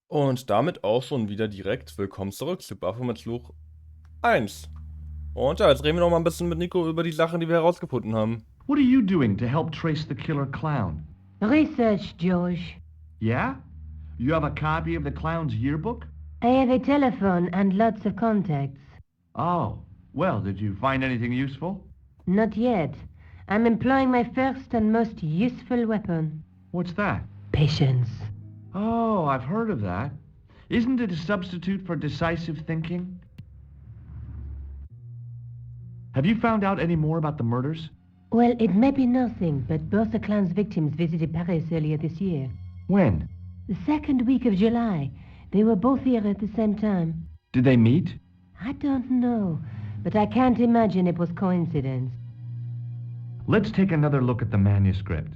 Und damit auch schon wieder direkt willkommen zurück zu Baphomets Fluch 1. Und ja, jetzt reden wir noch mal ein bisschen mit Nico über die Sachen, die wir herausgefunden haben. What are you doing to help trace the killer clown? Research, George. Yeah? You have a copy of the clown's yearbook? I have a telephone and lots of contacts. Oh, well, did you find anything useful? Not yet. I'm employing my first and most useful weapon. What's that? Patience. Oh, I've heard of that. Isn't it a substitute for decisive thinking? Have you found out any more about the murders? Well, it may be nothing, but both the clown's victims visited Paris earlier this year. When? The second week of July. They were both here at the same time. Did they meet? I don't know, but I can't imagine it was coincidence. Let's take another look at the manuscript.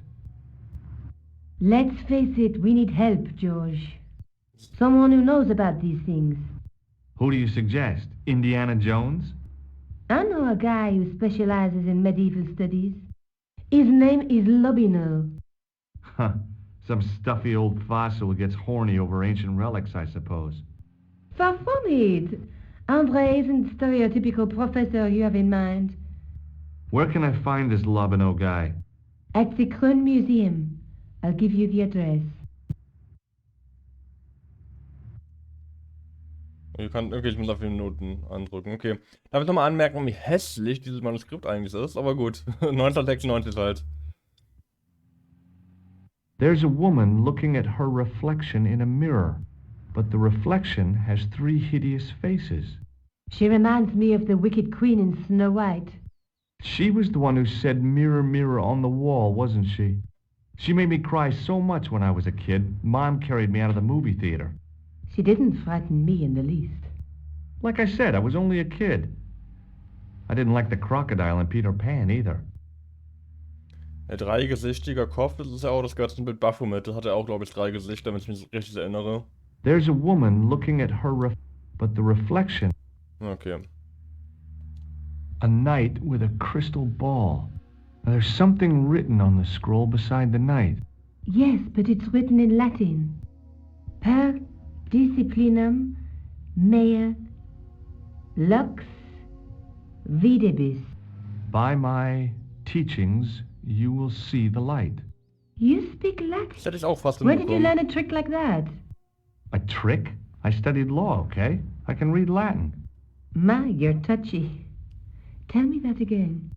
Let's face it, we need help, George. Someone who knows about these things. Who do you suggest? Indiana Jones? I know a guy who specializes in medieval studies. His name is Lobineau. Huh. Some stuffy old fossil who gets horny over ancient relics, I suppose. Far from it. Andre isn't the stereotypical professor you have in mind. Where can I find this Lobineau guy? At the Kroon Museum. I'll give you the address. Okay, ich muss auf die Noten andrücken. Okay. Darf ich nochmal anmerken, wie hässlich dieses Manuskript eigentlich ist? Aber gut. 1996 halt. There's a woman looking at her reflection in a mirror, but the reflection has three hideous faces. She reminds me of the wicked queen in Snow White. She was the one who said mirror, mirror on the wall, wasn't she? She made me cry so much when I was a kid, Mom carried me out of the movie theater. She didn't frighten me in the least. Like I said, I was only a kid. I didn't like the crocodile in Peter Pan either. Der dreigesichtiger Kopf, das ist ja auch das Götzenbild Baphomet. Das hat er auch, glaube ich, 3 Gesichter, wenn ich mich richtig erinnere. There's a woman looking at her but the reflection. Okay. A knight with a crystal ball. Now, there's something written on the scroll beside the knight. Yes, but it's written in Latin. Per disciplinam mea lux videbis. By my teachings, you will see the light. You speak Latin? Das hätte ich auch fast Where did you hinbekommen. learn a trick like that? A trick? I studied law, okay? I can read Latin. My, you're touchy. Tell me that again.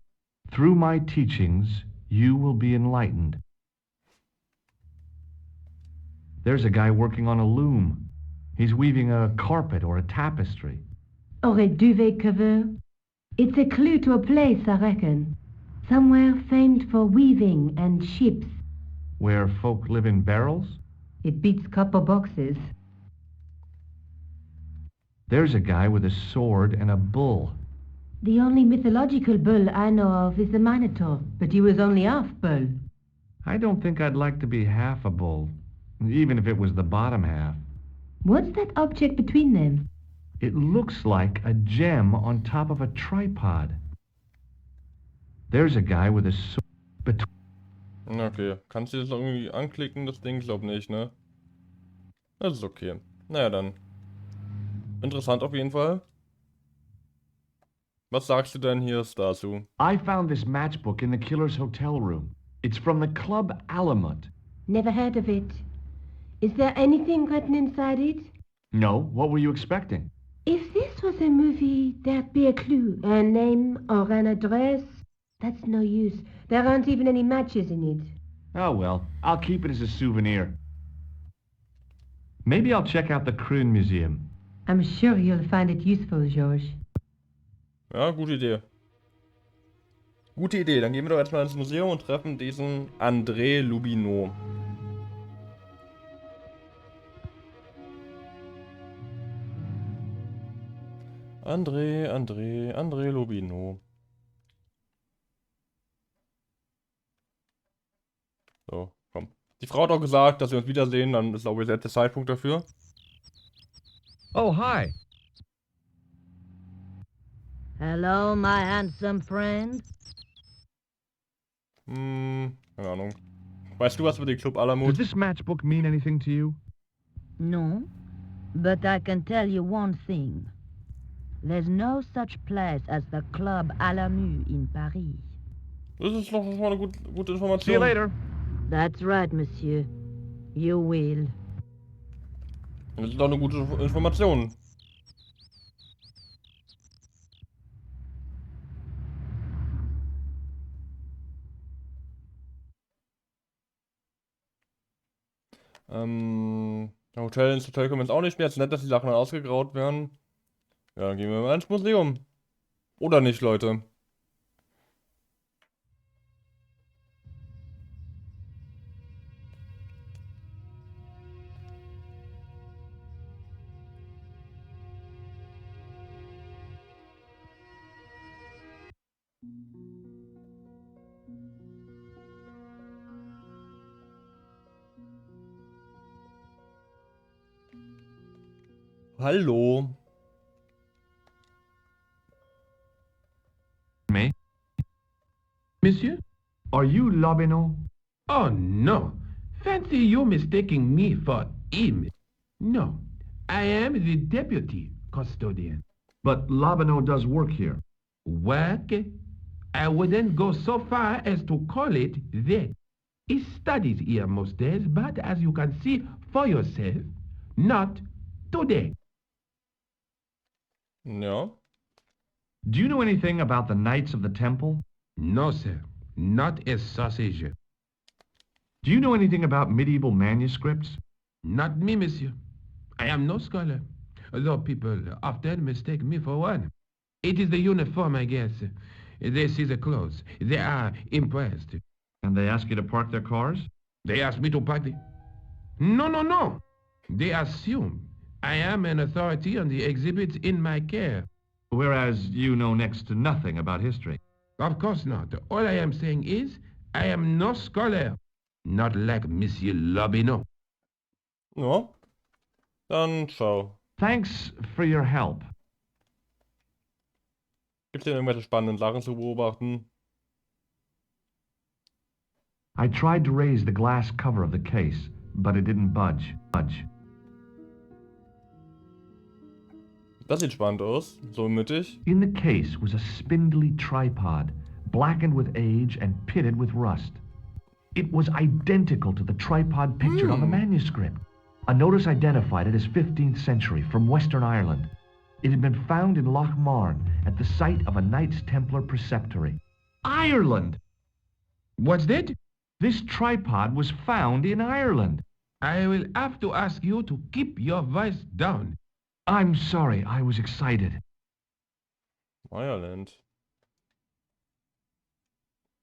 Through my teachings, you will be enlightened. There's a guy working on a loom. He's weaving a carpet or a tapestry. Or a duvet cover? It's a clue to a place, I reckon. Somewhere famed for weaving and ships. Where folk live in barrels? It beats copper boxes. There's a guy with a sword and a bull. The only mythological bull I know of is the Minotaur, but he was only half bull. I don't think I'd like to be half a bull, even if it was the bottom half. What's that object between them? It looks like a gem on top of a tripod. There's a guy with a sword. Okay. Kannst du das irgendwie anklicken, das Ding? Ich glaube nicht, ne? Das ist okay. Naja, dann. Interessant auf jeden Fall. Was sagst du denn hier dazu? I found this matchbook in the killer's hotel room. It's from the Club Alamut. Never heard of it. Is there anything written inside it? No, what were you expecting? If this was a movie, there'd be a clue, a name or an address. That's no use. There aren't even any matches in it. Oh well, I'll keep it as a souvenir. Maybe I'll check out the Kroon Museum. I'm sure you'll find it useful, George. Ja, gute Idee. Gute Idee. Dann gehen wir doch jetzt mal ins Museum und treffen diesen André Lobineau. André Lobineau. So, komm. Die Frau hat auch gesagt, dass wir uns wiedersehen, dann ist glaube ich jetzt der Zeitpunkt dafür. Oh, hi. Hello, my handsome friend. Keine Ahnung. Weißt du was über den Club Alamut? Does this matchbook mean anything to you? No, But I can tell you one thing. There's no such place as the Club à la Mue in Paris. Das ist doch schon mal eine gute See you Information. later. That's right, monsieur. You will. Das ist doch eine gute Information. Ins Hotel kommen wir jetzt auch nicht mehr. Es ist nett, dass die Sachen dann ausgegraut werden. Ja, dann gehen wir mal ins Museum. Oder nicht, Leute? Hallo. Me? Monsieur? Are you Lobino? Oh, no. Fancy you mistaking me for him. No, I am the deputy custodian. But Lobino does work here. Work? I wouldn't go so far as to call it that. He studies here most days, but as you can see for yourself, not today. Ja. Do you know anything about the Knights of the Temple? No, sir. Not a sausage. Do you know anything about medieval manuscripts? Not me, monsieur. I am no scholar, though people often mistake me for one. It is the uniform, I guess. They see the clothes. They are impressed. And they ask you to park their cars? They ask me to park the... No, no, no. They assume I am an authority on the exhibits in my care. Whereas you know next to nothing about history. Of course not. All I am saying is I am no scholar. Not like Monsieur Lobino. Ja. Dann ciao. Thanks for your help. Gibt es denn irgendwelche spannenden Sachen zu beobachten? I tried to raise the glass cover of the case, but it didn't budge. Das sieht spannend aus. So mittig. In the case was a spindly tripod, blackened with age and pitted with rust. It was identical to the tripod pictured on the manuscript. A notice identified it as 15th century from Western Ireland. It had been found in Loch Marne at the site of a Knights Templar preceptory. Ireland! What's that? This tripod was found in Ireland. I will have to ask you to keep your voice down. I'm sorry, I was excited. Irland.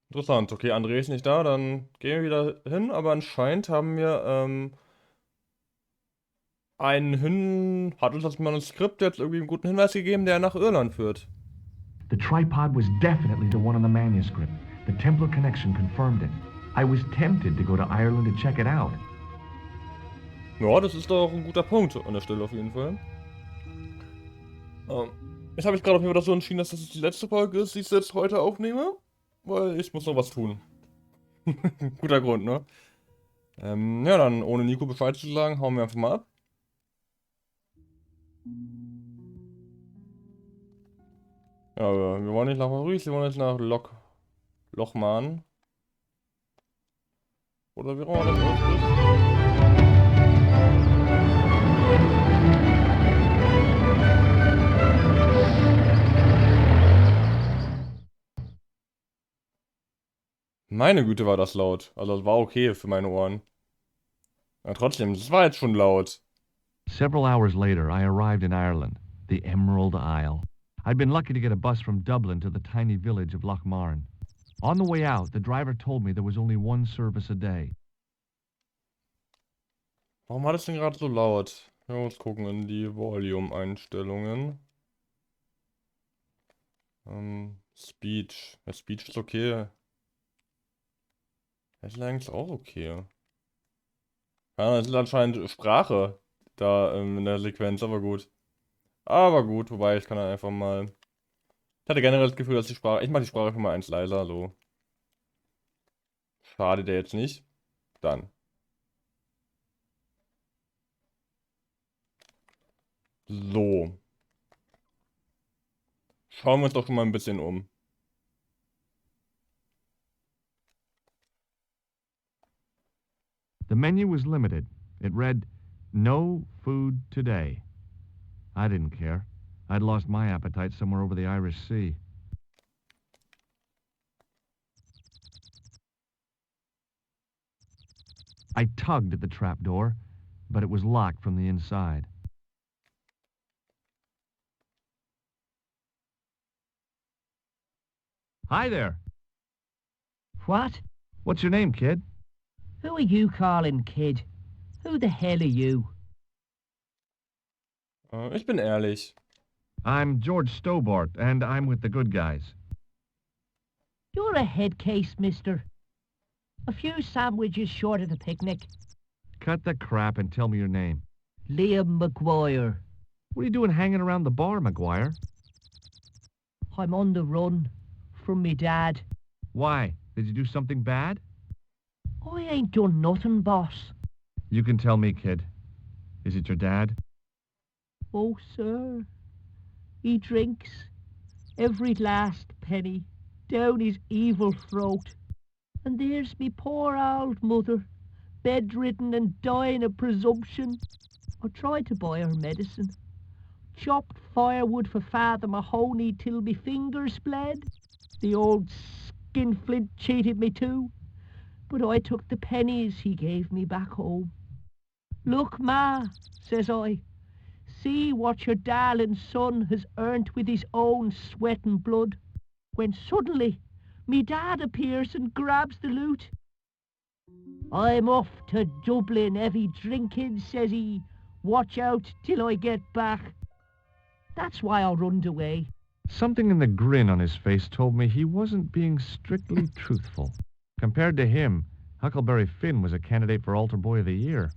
Interessant. Okay, André ist nicht da, dann gehen wir wieder hin. Aber anscheinend haben wir hat uns das Manuskript jetzt irgendwie einen guten Hinweis gegeben, der nach Irland führt. The tripod was definitely the one on the manuscript. The Templar connection confirmed it. I was tempted to go to Ireland to check it out. Ja, das ist doch ein guter Punkt an der Stelle auf jeden Fall. Jetzt habe ich gerade auf jeden Fall dazu entschieden, dass das die letzte Folge ist, die ich jetzt heute aufnehme. Weil ich muss noch was tun. Guter Grund, ne? Ja, dann ohne Nico Bescheid zu sagen, hauen wir einfach mal ab. Ja, wir wollen nicht nach Paris, wir wollen jetzt nach Lochmarn. Oder wie auch immer das ausspricht. Meine Güte, war das laut. Also das war okay für meine Ohren. Aber trotzdem, das war jetzt schon laut. Several hours later, I arrived in Ireland, the Emerald Isle. I'd been lucky to get a bus from Dublin to the tiny village of Loch Marne. On the way out, the driver told me there was only one service a day. Warum war das denn gerade so laut? Wir uns gucken in die Volume-Einstellungen. Speech. Ja, Speech ist okay. Headline ist auch okay. Ja, das ist anscheinend Sprache da in der Sequenz, aber gut. Aber gut, wobei ich kann dann einfach mal... Ich hatte generell das Gefühl, dass die Sprache... Ich mache die Sprache schon mal eins leiser, so. Schade der jetzt nicht. Dann. So. Schauen wir uns doch schon mal ein bisschen um. The menu was limited. It read, "No food today." I didn't care. I'd lost my appetite somewhere over the Irish Sea. I tugged at the trapdoor, but it was locked from the inside. Hi there. What? What's your name, kid? Who are you calling kid? Who the hell are you? Ich bin ehrlich. I'm George Stobart, and I'm with the good guys. You're a head case, mister. A few sandwiches short of the picnic. Cut the crap and tell me your name. Liam McGuire. What are you doing hanging around the bar, McGuire? I'm on the run from me dad. Why? Did you do something bad? I ain't done nothing, boss. You can tell me, kid. Is it your dad? Oh, sir. He drinks every last penny down his evil throat. And there's me poor old mother, bedridden and dying of presumption. I tried to buy her medicine. Chopped firewood for Father Mahoney till me fingers bled. The old skinflint cheated me too. But I took the pennies he gave me back home. Look, Ma, says I, see what your darling son has earned with his own sweat and blood. When suddenly, me dad appears and grabs the loot. I'm off to Dublin, heavy drinking, says he. Watch out till I get back. That's why I runned away. Something in the grin on his face told me he wasn't being strictly truthful. Compared to him, Huckleberry Finn was a candidate for Altar Boy of the Year.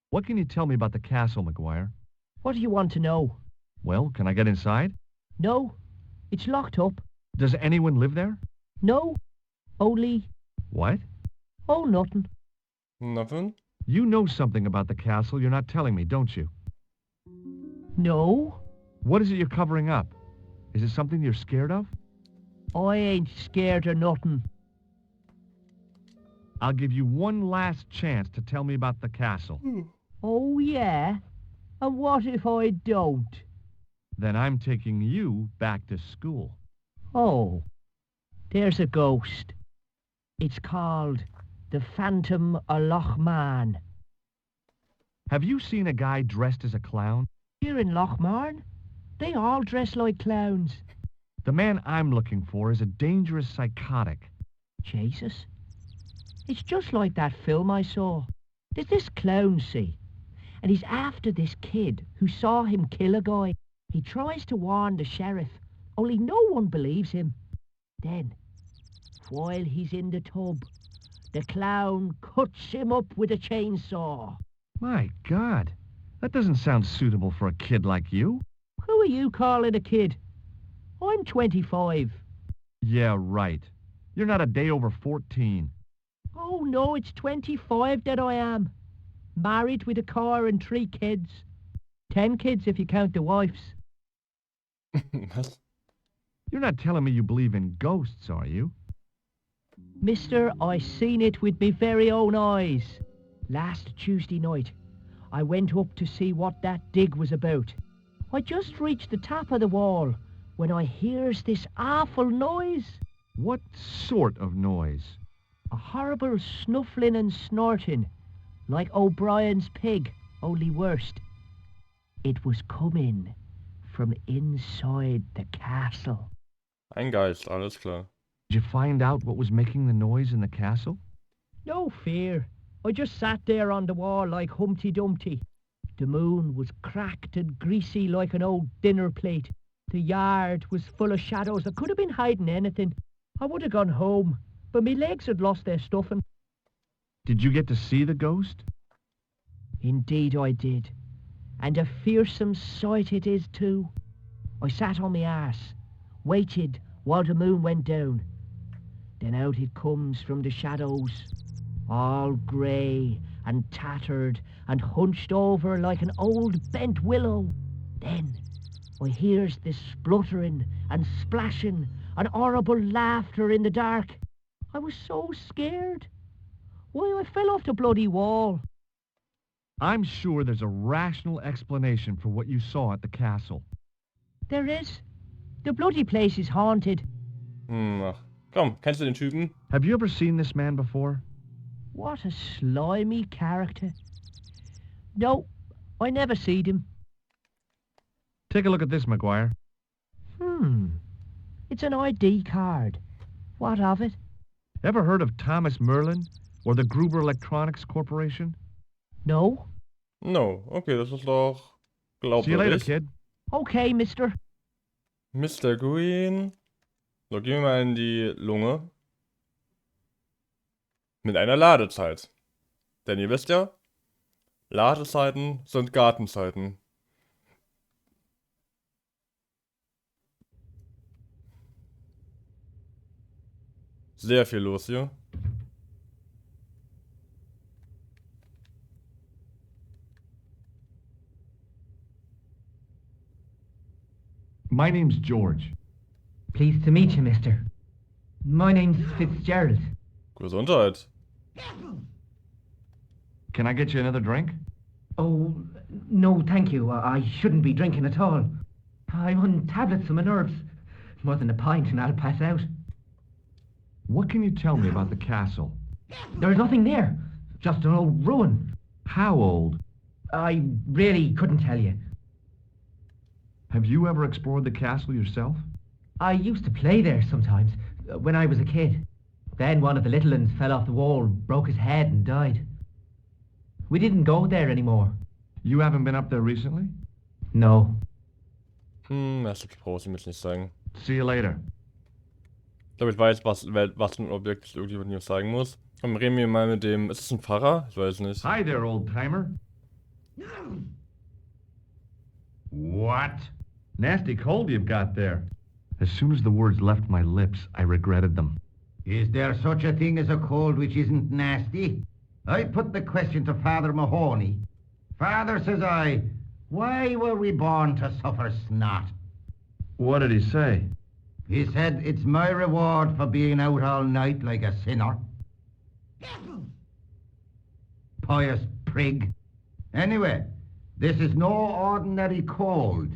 What can you tell me about the castle, McGuire? What do you want to know? Well, can I get inside? No, it's locked up. Does anyone live there? No, only... What? Oh, nothing. Nothing? You know something about the castle you're not telling me, don't you? No, What is it you're covering up? Is it something you're scared of? I ain't scared of nothing. I'll give you one last chance to tell me about the castle. Oh, yeah? And what if I don't? Then I'm taking you back to school. Oh, there's a ghost. It's called the Phantom of Loch Man. Have you seen a guy dressed as a clown? Here in Lochmarn, they all dress like clowns. The man I'm looking for is a dangerous psychotic. Jesus. It's just like that film I saw. There's this clown, see, and he's after this kid who saw him kill a guy. He tries to warn the sheriff, only no one believes him. Then, while he's in the tub, the clown cuts him up with a chainsaw. My God, that doesn't sound suitable for a kid like you. Who are you calling a kid? I'm 25. Yeah, right. You're not a day over 14. Oh no, it's 25 that I am. Married with a car and 3 kids. 10 kids if you count the wives. Was? You're not telling me you believe in ghosts, are you? Mister, I seen it with me very own eyes. Last Tuesday night, I went up to see what that dig was about. I just reached the top of the wall when I hears this awful noise. What sort of noise? A horrible snuffling and snorting, like O'Brien's pig, only worst. It was coming from inside the castle. Ein Geist, alles klar. Did you find out what was making the noise in the castle? No fear. I just sat there on the wall like Humpty Dumpty. The moon was cracked and greasy like an old dinner plate. The yard was full of shadows. I could have been hiding anything. I would have gone home, but my legs had lost their stuffing. Did you get to see the ghost? Indeed I did. And a fearsome sight it is too. I sat on my arse, waited while the moon went down. Then out it comes from the shadows, all grey and tattered and hunched over like an old bent willow. Then I hears this spluttering and splashing and horrible laughter in the dark. I was so scared. Why, I fell off the bloody wall. I'm sure there's a rational explanation for what you saw at the castle. There is. The bloody place is haunted. Ach. Komm, kennst du den Typen? Have you ever seen this man before? What a slimy character. No, I never seed him. Take a look at this, McGuire. It's an ID card. What of it? Ever heard of Thomas Merlin or the Gruber Electronics Corporation? No. No, okay, das ist doch See you later, glaubwürdig. kid. Okay, mister. Mr. Green. So, gehen wir mal in die Lunge. Mit einer Ladezeit. Denn ihr wisst ja, Ladezeiten sind Gartenzeiten. Sehr viel los hier. My name's George. Pleased to meet you, mister. My name's Fitzgerald. Gesundheit. Can I get you another drink? Oh, no, thank you. I shouldn't be drinking at all. I'm on tablets for my nerves. More than a pint and I'll pass out. What can you tell me about the castle? There's nothing there. Just an old ruin. How old? I really couldn't tell you. Have you ever explored the castle yourself? I used to play there sometimes, when I was a kid. Then one of the little ones fell off the wall, broke his head and died. We didn't go there anymore. You haven't been up there recently? No. Das brauche ich mir jetzt nicht sagen. See you later. Ich glaube, ich weiß, was ein Objekt irgendjemand mir sagen muss. Dann reden wir mal mit dem. Ist es ein Pfarrer? Ich weiß nicht. Hi there, old timer. What? Nasty cold you've got there. As soon as the words left my lips, I regretted them. Is there such a thing as a cold which isn't nasty? I put the question to Father Mahoney. Father, says I, why were we born to suffer snot? What did he say? He said, it's my reward for being out all night like a sinner. Pious prig. Anyway, this is no ordinary cold.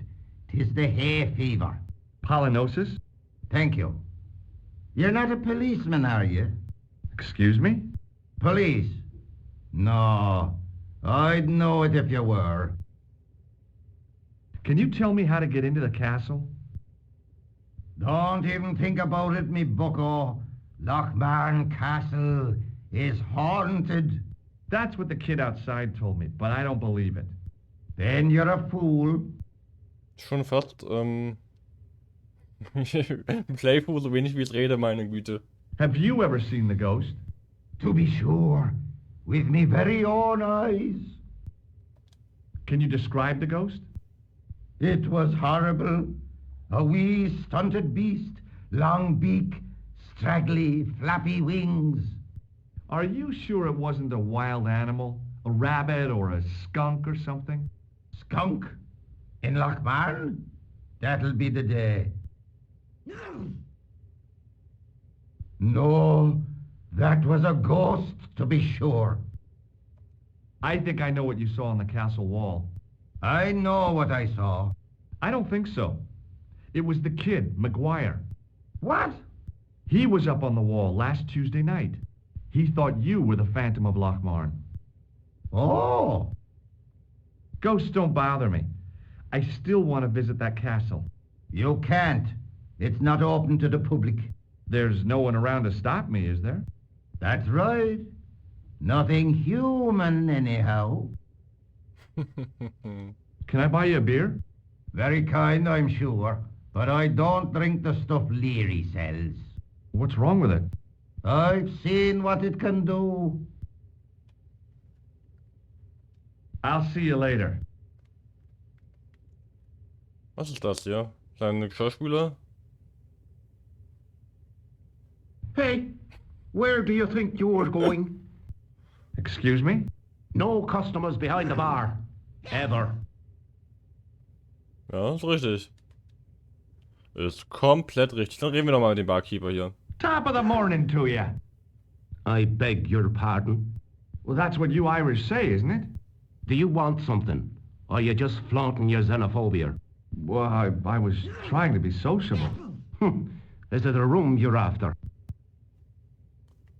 'Tis the hay fever. Pollinosis? Thank you. You're not a policeman, are you? Excuse me? Police? No, I'd know it if you were. Can you tell me how to get into the castle? Don't even think about it, me bucko. Lochmarn Castle is haunted. That's what the kid outside told me, but I don't believe it. Then you're a fool. Schon fast, Playful, so wenig wie ich rede, meine Güte. Have you ever seen the ghost? To be sure, with me very own eyes. Can you describe the ghost? It was horrible. A wee stunted beast, long beak, straggly, flappy wings. Are you sure it wasn't a wild animal? A rabbit or a skunk or something? Skunk? In Lochmarn? That'll be the day. No, that was a ghost, to be sure. I think I know what you saw on the castle wall. I know what I saw. I don't think so. It was the kid, McGuire. What? He was up on the wall last Tuesday night. He thought you were the Phantom of Lochmarn. Oh! Ghosts don't bother me. I still want to visit that castle. You can't. It's not open to the public. There's no one around to stop me, is there? That's right. Nothing human, anyhow. Can I buy you a beer? Very kind, I'm sure. But I don't drink the stuff Leary sells. What's wrong with it? I've seen what it can do. I'll see you later. Was ist das hier? Kleine Schauspieler? Hey, where do you think you're going? Excuse me? No customers behind the bar. Ever. Ja, ist richtig. Ist komplett richtig. Dann reden wir nochmal mit dem Barkeeper hier. Top of the morning to you. I beg your pardon. Well, that's what you Irish say, isn't it? Do you want something? Or are you just flaunting your xenophobia? Well, I was trying to be sociable. Is it a room you're after?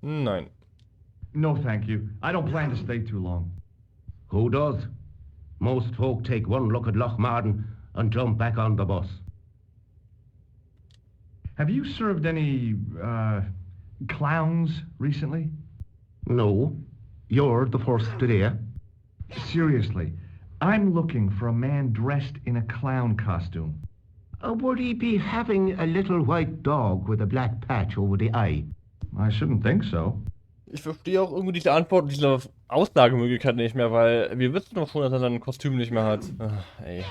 Nein. No, thank you. I don't plan to stay too long. Who does? Most folk take one look at Loch Marden and jump back on the bus. Have you served any, clowns recently? No, you're the first today. Seriously, I'm looking for a man dressed in a clown costume. Would he be having a little white dog with a black patch over the eye? I shouldn't think so. Ich verstehe auch irgendwie diese Antwort, diese Aussagemöglichkeit nicht mehr, weil wir wissen doch schon, dass er sein Kostüm nicht mehr hat. Ach, ey.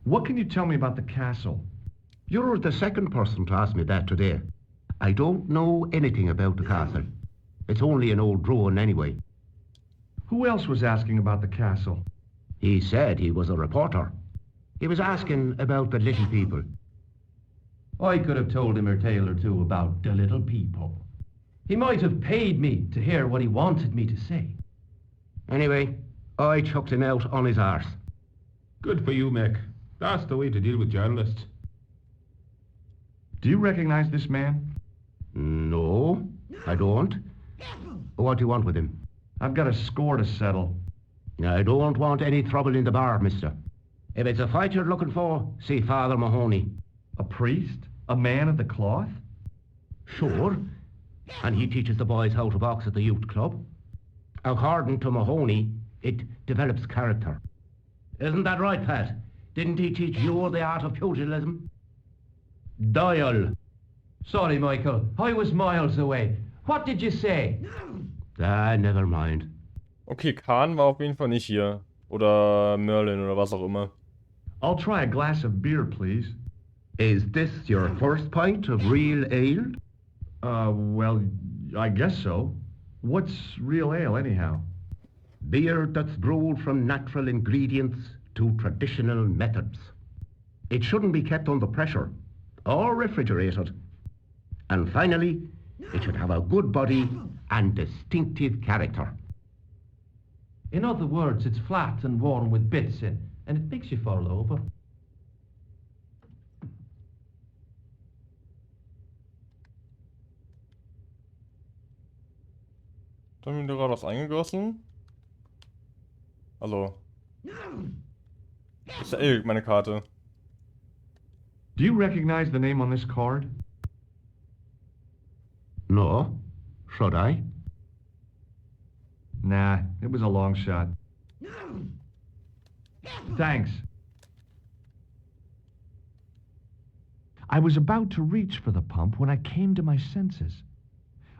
What can you tell me about the castle? You're the second person to ask me that today. I don't know anything about the castle. It's only an old ruin anyway. Who else was asking about the castle? He said he was a reporter. He was asking about the little people. I could have told him a tale or two about the little people. He might have paid me to hear what he wanted me to say. Anyway, I chucked him out on his arse. Good for you, Mick. That's the way to deal with journalists. Do you recognize this man? No, I don't. What do you want with him? I've got a score to settle. I don't want any trouble in the bar, mister. If it's a fight you're looking for, see Father Mahoney. A priest? A man of the cloth? Sure. And he teaches the boys how to box at the youth club. According to Mahoney, it develops character. Isn't that right, Pat? Didn't he teach you the art of pugilism? Doyle. Sorry, Michael. I was miles away. What did you say? Never mind. Okay, Khan war auf jeden Fall nicht hier. Oder Merlin oder was auch immer. I'll try a glass of beer, please. Is this your first pint of real ale? Well, I guess so. What's real ale, anyhow? Beer that's brewed from natural ingredients to traditional methods. It shouldn't be kept under pressure or refrigerated. And finally, it should have a good body and distinctive character. In other words, it's flat and worn with bits in, and it makes you fall over. Da haben wir gerade was eingegossen. Hallo. Das ist ja eh meine Karte. Do you recognize the name on this card? No. Should I? Nah, it was a long shot. Thanks. I was about to reach for the pump when I came to my senses.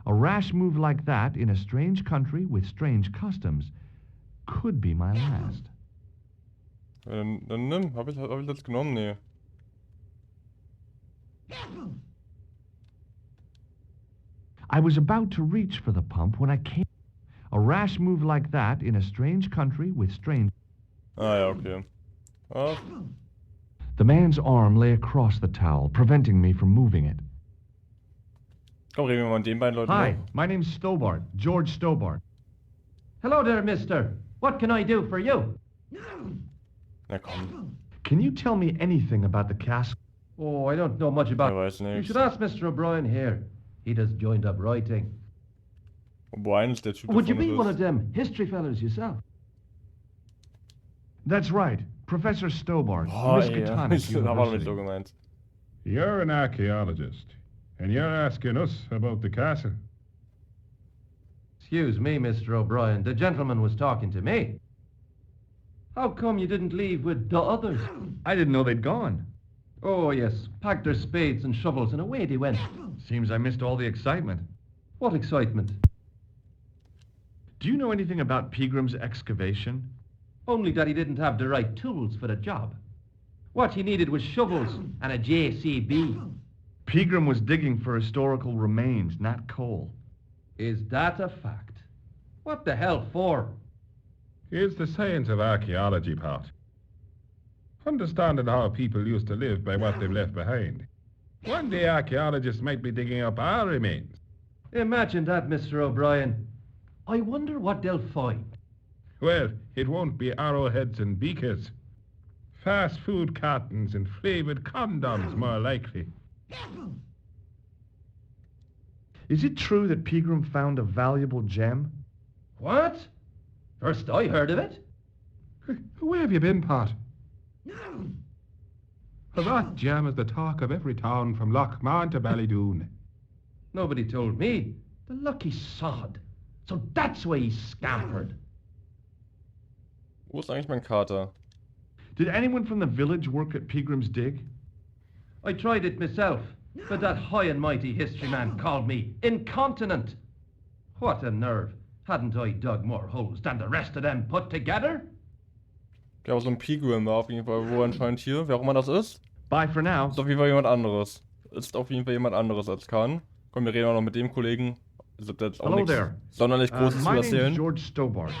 A rash move like that in a strange country with strange customs could be my last. Dann nimm. Hab ich das genommen? Nee. I was about to reach for the pump when I came... A rash move like that in a strange country with strange... Ah ja, okay. Ah. The man's arm lay across the towel, preventing me from moving it. Komm, reden wir mal mit den beiden Leuten. Hi, noch. my name's Stobart, George Stobart. Hello there, mister. What can I do for you? Na komm. Can you tell me anything about the castle? Oh, I don't know much about... Er weiß You nichts. should ask Mr. O'Brien here. He does joined-up writing. O'Brien ist der Typ, Would you der be vorne one sitzt. of them history fellas yourself? That's right, Professor Stobart, Oh, ey, ja. Miskatonic Das war doch nicht University. so gemeint. You're an archaeologist, and you're asking us about the castle. Excuse me, Mr. O'Brien. The gentleman was talking to me. How come you didn't leave with the others? I didn't know they'd gone. Oh, yes. Packed their spades and shovels and away they went. Seems I missed all the excitement. What excitement. Do you know anything about Pegram's excavation? Only that he didn't have the right tools for the job. What he needed was shovels and a JCB. Pegram was digging for historical remains, not coal. Is that a fact? What the hell for? Here's the science of archaeology part. Understanding how people used to live by what they've left behind. One day archaeologists might be digging up our remains. Imagine that, Mr. O'Brien. I wonder what they'll find. Well, it won't be arrowheads and beakers. Fast food cartons and flavored condoms, more likely. Is it true that Pegram found a valuable gem? What? First I heard of it. Where have you been, Pat? That gem is the talk of every town from Lochmarn to Ballydoon. Nobody told me. The lucky sod. So that's why he scampered. Wo ist eigentlich mein Kater? Did anyone from the village work at Pegram's dig? I tried it myself, but that high and mighty history man called me incontinent. What a nerve. Hadn't I dug more holes than the rest of them put together? Ja, aber so ein Pegram war auf jeden Fall, wo anscheinend hier, wer auch immer das ist. Bye for now. Ist auf jeden Fall jemand anderes. Ist auf jeden Fall jemand anderes als Khan. Komm, wir reden auch noch mit dem Kollegen. Ich hab jetzt auch Hello nichts there. sonderlich Großes zu My name's erzählen. George Stobart.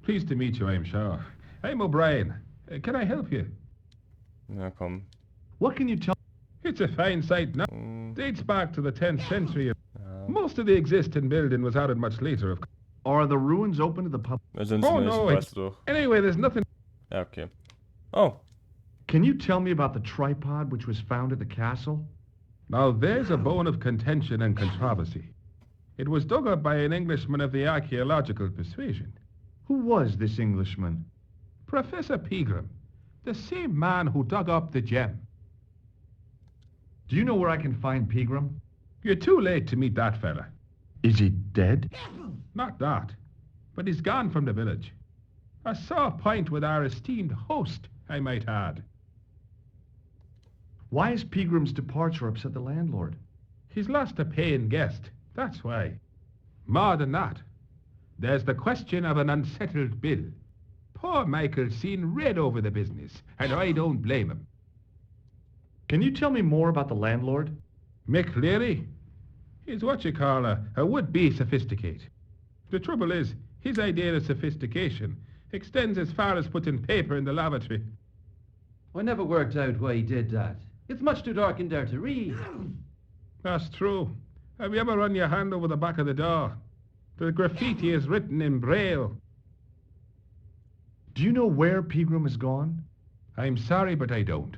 Pleased to meet you, I'm sure. I'm O'Brien. Can I help you? Ja, komm. What can you tell? It's a fine site now. Dates back to the 10th century. Ja. Most of the existing building was added much later, of course. Are the ruins open to the public? Sind sie Oh, nicht, no, weißt du doch. Anyway, there's nothing... Ja, okay. Oh, Can you tell me about the tripod which was found at the castle? Now, there's a bone of contention and controversy. It was dug up by an Englishman of the archaeological persuasion. Who was this Englishman? Professor Pegram, the same man who dug up the gem. Do you know where I can find Pegram? You're too late to meet that fella. Is he dead? Not that, but he's gone from the village. A sore point with our esteemed host, I might add. Why has Pegram's departure upset the landlord? He's lost a paying guest, that's why. More than that, there's the question of an unsettled bill. Poor Michael's seen red over the business, and I don't blame him. Can you tell me more about the landlord? Mick Leary? He's what you call a would-be sophisticate. The trouble is, his idea of sophistication extends as far as putting paper in the lavatory. I never worked out why he did that. It's much too dark in there to read. That's true. Have you ever run your hand over the back of the door? The graffiti is written in Braille. Do you know where Pegram has gone? I'm sorry, but I don't.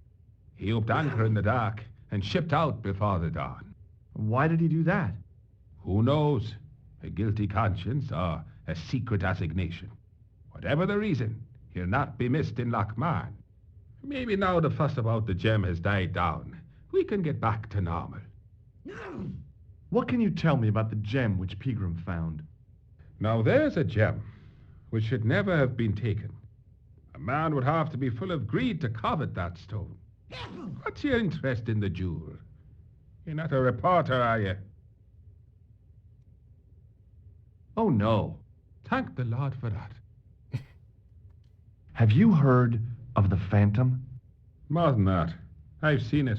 He upped anchor in the dark and shipped out before the dawn. Why did he do that? Who knows? A guilty conscience or a secret assignation. Whatever the reason, he'll not be missed in Lochmarn. Maybe now the fuss about the gem has died down, we can get back to normal. What can you tell me about the gem which Pegram found? Now there's a gem which should never have been taken. A man would have to be full of greed to covet that stone. What's your interest in the jewel? You're not a reporter, are you? Oh, no. Thank the Lord for that. Have you heard of the Phantom? More than that. I've seen it.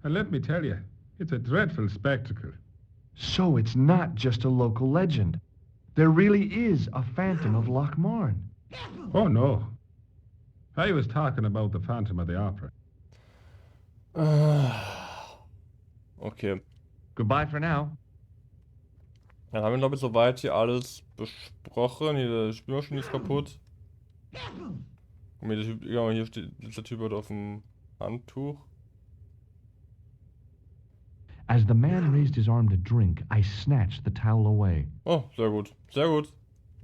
And let me tell you, it's a dreadful spectacle. So it's not just a local legend. There really is a Phantom of Lochmarn. Oh, no. I was talking about the Phantom of the Opera. okay. Goodbye for now. Dann haben wir, glaube ich, soweit hier alles besprochen. Hier, der Spülmaschine ist kaputt. Guck mal, hier steht der Typ halt auf dem Handtuch. As the man raised his arm to drink, I snatched the towel away. Oh, sehr gut. Sehr gut.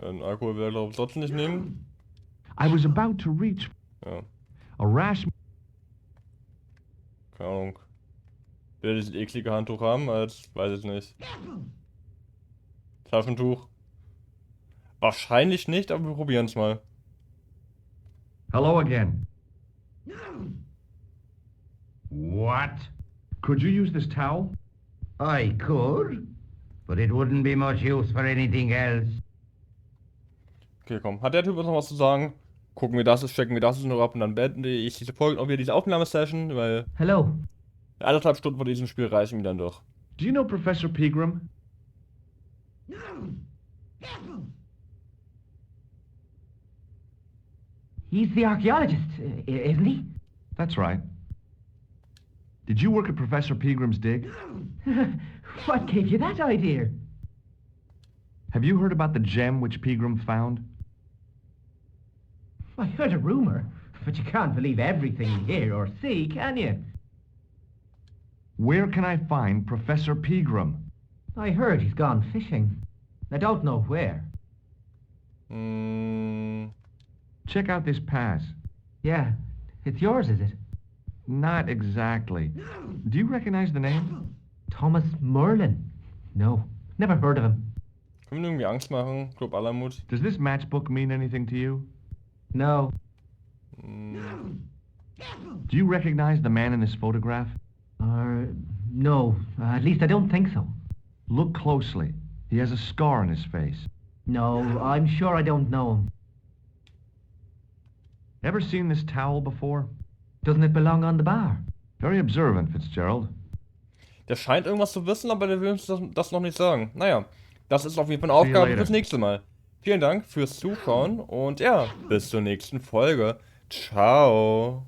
Den Alkohol will er, glaube ich, trotzdem nicht nehmen. I was about to reach. Ja. A rash. Keine Ahnung. Will er dieses eklige Handtuch haben, als, weiß ich nicht. Taschentuch. Wahrscheinlich nicht, aber wir probieren es mal. Hello again. What? Could you use this towel? I could, but it wouldn't be much use for anything else. Okay, komm. Hat der Typ uns noch was zu sagen? Gucken wir das, checken wir das noch ab und dann beende ich diese Folge auch wieder diese Aufnahmesession, weil Hello. 1,5 Stunden von diesem Spiel reichen mir dann doch. Do you know Professor Pegram? He's the archaeologist, isn't he? That's right. Did you work at Professor Pegram's dig? What gave you that idea? Have you heard about the gem which Pegram found? I heard a rumor, but you can't believe everything you hear or see, can you? Where can I find Professor Pegram? I heard he's gone fishing. I don't know where. Check out this pass. Yeah, it's yours, is it? Not exactly. Do you recognize the name? Thomas Merlin? No, never heard of him. Können wir irgendwie Angst machen? Club Alamut. Does this matchbook mean anything to you? No. Do you recognize the man in this photograph? No, at least I don't think so. Look closely. He has a scar on his face. No, I'm sure I don't know him. Ever seen this towel before? Doesn't it belong on the bar? Very observant, Fitzgerald. Der scheint irgendwas zu wissen, aber der will uns das noch nicht sagen. Naja, das ist auf jeden Fall eine Aufgabe fürs nächste Mal. Vielen Dank fürs Zuschauen und ja, bis zur nächsten Folge. Ciao.